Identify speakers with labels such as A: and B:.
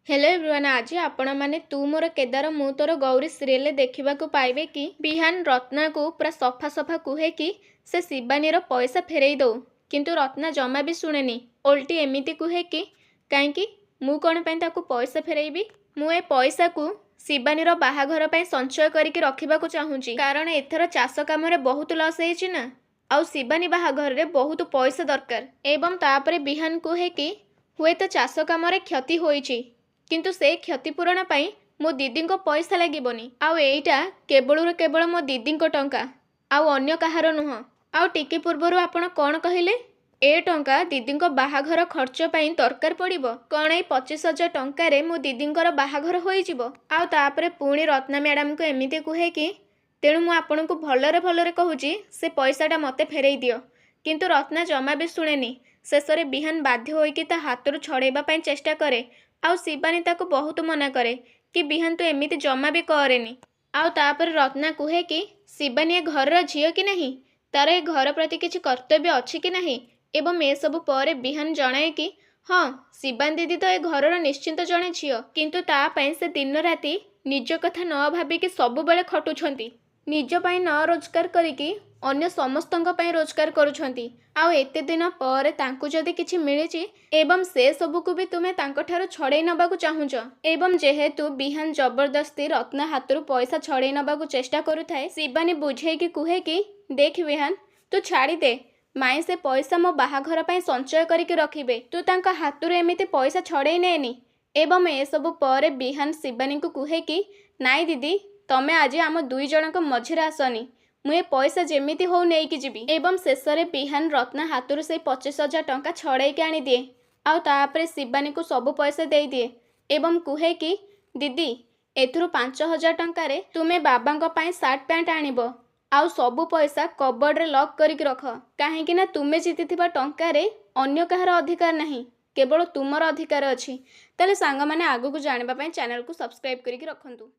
A: Hello everyone, आज आपण मैंने तू मोर केदार मु तोर गौरी सीरियल देखा पाइबे कि बिहान रत्ना को पूरा सफा सफा कहे कि से शिवानी पैसा फेरई दो, किंतु रत्ना जमा भी शुणेनी। ओल्टी एमती कहे कि कहीं मु कौन पैसा फेरईबी, मुझे पैसा को शिवानी बाहाघर पर संचय करके रखा चाहूँगी, कारण एथर चाष कम बहुत लस होना आउ शिवानी बाहाघर रे बहुत पैसा दरकार। एवं तापर बिहान कहे कि हुए तो चाष कम क्षति होईची, किंतु से क्षतिपूरण पाई मो दीदी को पैसा लगे आउ एटा केवल मो दीदी को टंका आउ अन्य कहार नुह। आउ टिके पूर्वर आपण कौन कहले ए टंका दीदी बाहाघर खर्च पाई दरकार पड़िबो, कौन ए 25,000 टंकार मो दीदी बाहाघर होइजिबो। आउ तापरे पुणी रत्ना मैडम को एमिते कहे कि तेणु मु आपन को भलरे भलरे कहूची से पैसाटा मते फेरई दियो, किंतु रत्ना जमा भी शुणेनी। शेष में बिहान बाध्य होइकि ता हाथरू छड़ेबा पाई चेष्टा करे आउ शिवानी ताको बहुत मना करे कि बिहान तू एमिति जमा भी करेनी। आउ तापर रत्ना कहे कि शिवानी ए घर झील कि नहीं, तार ए घर प्रति किसी कर्तव्य अच्छी कि नहीं। एवं ए सबु पर बिहान जनाए कि हाँ, शिवानी दीदी तो ए घर निश्चिंत जड़े झील, किंतु तापाई से दिन राति निज कथा न भाविकी सबुबले खटुछंती, निज पाई न रोजगार करिकी अन्य समस्तंक पाई रोजगार करुछंती। आउ एते दिन पर तांकु जदि किछि मिलिछि एवं से सबु को भी तुमे तांको ठारो छड़े नबाकु चाहुंच, एवं जेहेतु बिहान जबरदस्ती रत्ना हाथरू पैसा छड़े नबाकु चेष्टा करुथाए, शिवानी बुझेकी कुहे कि देख बिहान, तू छाड़ी दे, माई से पैसा मो बाहाघर पाई संचय करके रखिबे, तू तांका हाथरू एमिति पैसा छड़े नेनी। एवं ए सबु पर बिहान शिवानी को कुहे कि नाई दीदी, तमे आज आम दुई जनक मझिरे आसनी, मुझे पैसा जेमिति हो नहीं जीवी। एवं शेष में बिहान रत्ना हाथरू से 25,000 टंका छड़े के आनी दिए आउ तापरे शिवानी को सबु पैसा दे दिए एवं कहे कि दीदी एथुरु 5,000 टंकार तुमे बाबा पाई सार्ट पैंट आनिबो आउ सबु पैसा कबर्ड रे लॉक करके रख, कहीं तुमे जीतिथिबा टंकार अन्य कहार अधिकार नहीं, केवल तुमर अधिकार अच्छी। ताले सांग माने आगु को जानिबा पाई चैनल को सब्सक्राइब करके रखंतु।